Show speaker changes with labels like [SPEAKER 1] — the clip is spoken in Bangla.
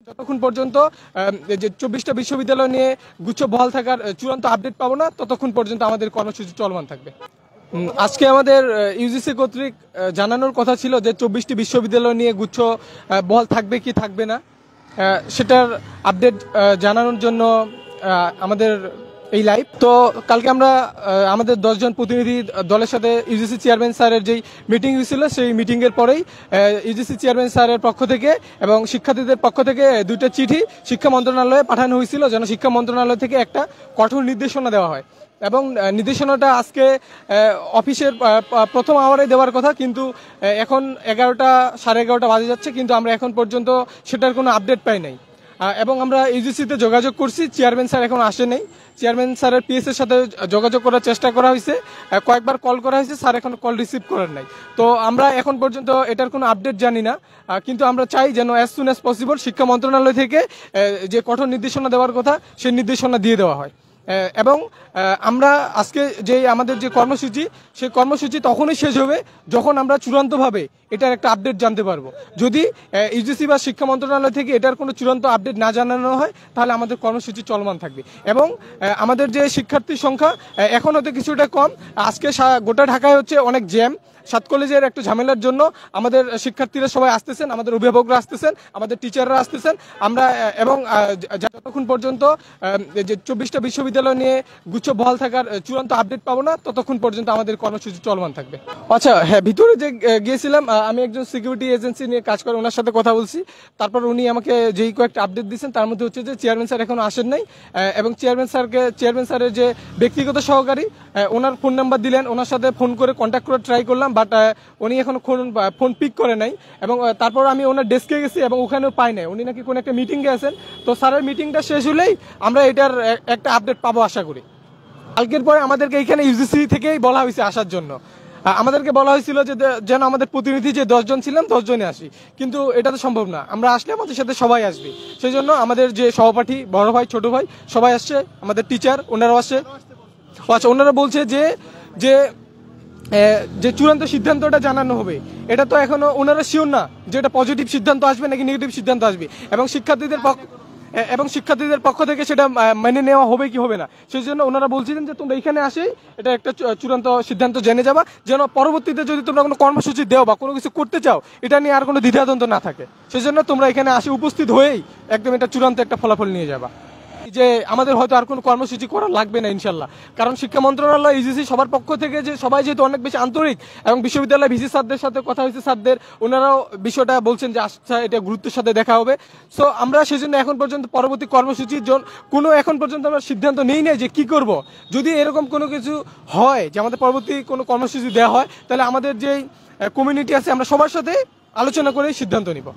[SPEAKER 1] যতক্ষণ পর্যন্ত যে 24টা বিশ্ববিদ্যালয় নিয়ে গুচ্ছ বহাল থাকার চূড়ান্ত আপডেট পাবো না, ততক্ষণ পর্যন্ত আমাদের কর্মসূচি চলমান থাকবে। আজকে আমাদের ইউজিসি কর্তৃক জানানোর কথা ছিল যে 24টি বিশ্ববিদ্যালয় নিয়ে গুচ্ছ বহাল থাকবে কি থাকবে না, সেটার আপডেট জানানোর জন্য আমাদের এই লাইভ। তো কালকে আমরা আমাদের 10 জন প্রতিনিধি দলের সাথে ইউজিসি চেয়ারম্যান স্যারের যেই মিটিং হয়েছিল, সেই মিটিংয়ের পরেই ইউজিসি চেয়ারম্যান স্যারের পক্ষ থেকে এবং শিক্ষার্থীদের পক্ষ থেকে দুইটা চিঠি শিক্ষা মন্ত্রণালয়ে পাঠানো হয়েছিল, যেন শিক্ষা মন্ত্রণালয় থেকে একটা কঠোর নির্দেশনা দেওয়া হয়। এবং নির্দেশনাটা আজকে অফিসের প্রথম আওয়ারে দেওয়ার কথা, কিন্তু এখন 11টা সাড়ে 11টা বাজে যাচ্ছে, কিন্তু আমরা এখন পর্যন্ত সেটার কোনো আপডেট পাই নাই। এবং আমরা ইউজিসিতে যোগাযোগ করছি, চেয়ারম্যান স্যার এখন আসে নাই। চেয়ারম্যান স্যারের পিএস এর সাথে যোগাযোগ করার চেষ্টা করা হয়েছে, কয়েকবার কল করা হয়েছে, স্যার এখন কল রিসিভ করার নাই। তো আমরা এখন পর্যন্ত এটার কোনো আপডেট জানি না, কিন্তু আমরা চাই যেন অ্যাজ সুন অ্যাজ পসিবল শিক্ষা মন্ত্রণালয় থেকে যে কঠোর নির্দেশনা দেওয়ার কথা সেই নির্দেশনা দিয়ে দেওয়া হয়। এবং আমরা আজকে যে আমাদের যে কর্মসূচি, সেই কর্মসূচি তখনই শেষ হবে যখন আমরা চূড়ান্তভাবে এটার একটা আপডেট জানতে পারবো। যদি ইউজিসি বা শিক্ষা মন্ত্রণালয় থেকে এটার কোনো চূড়ান্ত আপডেট না জানানো হয়, তাহলে আমাদের কর্মসূচি চলমান থাকবে। এবং আমাদের যে শিক্ষার্থীর সংখ্যা এখন হয়তো কিছুটা কম, আজকে গোটা ঢাকায় হচ্ছে অনেক জ্যাম। 7 কলেজের একটু ঝামেলার জন্য আমাদের শিক্ষার্থীরা সবাই আসতেছেন, আমাদের অভিভাবকরা আসতেছেন, আমাদের টিচাররা আসতেছেন। আমরা এবং যতক্ষণ পর্যন্ত যে 24টা বিশ্ববিদ্যালয় নিয়ে গুচ্ছ বহাল থাকার চূড়ান্ত আপডেট পাবো না, ততক্ষণ পর্যন্ত আমাদের কর্মসূচি চলমান থাকবে। আচ্ছা হ্যাঁ, ভিতরে যে গিয়েছিলাম, আমি একজন সিকিউরিটি এজেন্সি নিয়ে কাজ করে ওনার সাথে কথা বলছি। তারপর উনি আমাকে যেই কয়েকটা আপডেট দিচ্ছেন, তার মধ্যে হচ্ছে যে চেয়ারম্যান স্যার এখনো আসেন নাই, এবং চেয়ারম্যান স্যারের যে ব্যক্তিগত সহকারী, ওনার ফোন নাম্বার দিলেন, ওনার সাথে ফোন করে কন্ট্যাক্ট করে ট্রাই করলাম, বাট উনি এখনো ফোন পিক করে নাই। এবং তারপর আমি ওনার ডেস্কে গেছি এবং ওখানেও পাই নাই, উনি নাকি কোনো একটা মিটিংয়ে আছেন। তো স্যারের মিটিংটা শেষ হলেই আমরা এটার একটা আপডেট পাবো আশা করি। কালকের পরে আমাদেরকে এখানে ইউজিসি থেকেই বলা হয়েছে আসার জন্য। আমাদেরকে বলা হয়েছিল যে যেন আমাদের প্রতিনিধি যে 10 জন ছিলাম 10 জনে আসি, কিন্তু এটা তো সম্ভব না। আমরা আসলে আমাদের সাথে সবাই আসবে, সেই জন্য আমাদের যে সহপাঠী, বড় ভাই, ছোট ভাই সবাই আসছে, আমাদের টিচার ওনারাও আসছে। আচ্ছা, ওনারা বলছে যে যে যে চূড়ান্ত সিদ্ধান্তটা জানানো হবে, এটা তো এখনো ওনারা শিওর না যে এটা পজিটিভ সিদ্ধান্ত আসবে নাকি নেগেটিভ সিদ্ধান্ত আসবে, এবং শিক্ষার্থীদের পক্ষ থেকে সেটা মেনে নেওয়া হবে কি হবে না। সেই জন্য ওনারা বলছিলেন যে তোমরা এখানে আসেই এটা একটা চূড়ান্ত সিদ্ধান্ত জেনে যাবা, যেন পরবর্তীতে যদি তোমরা কোনো কর্মসূচি দেও বা কোনো কিছু করতে চাও, এটা নিয়ে আর কোনো দ্বিধাদ্বন্দ্ব না থাকে। সেই জন্য তোমরা এখানে আসে উপস্থিত হয়েই একদম এটা চূড়ান্ত একটা ফলাফল নিয়ে যাবা, যে আমাদের হয়তো আর কোনো কর্মসূচি করা লাগবে না ইনশাল্লাহ। কারণ শিক্ষা মন্ত্রণালয়, ইউজিসি সবার পক্ষ থেকে যে সবাই যেহেতু অনেক বেশি আন্তরিক, এবং বিশ্ববিদ্যালয় ভিসি স্যারদের সাথে কথা হয়েছে, স্যারদের ওনারাও বিষয়টা বলছেন যে আচ্ছা এটা গুরুত্বের সাথে দেখা হবে। সো আমরা সেজন্য এখন পর্যন্ত পরবর্তী কর্মসূচির জন্য এখন পর্যন্ত আমরা সিদ্ধান্ত নেই নাই যে কি করব। যদি এরকম কোনো কিছু হয় যে আমাদের পরবর্তী কোনো কর্মসূচি দেওয়া হয়, তাহলে আমাদের যেই কমিউনিটি আছে আমরা সবার সাথে আলোচনা করে সিদ্ধান্ত নিব।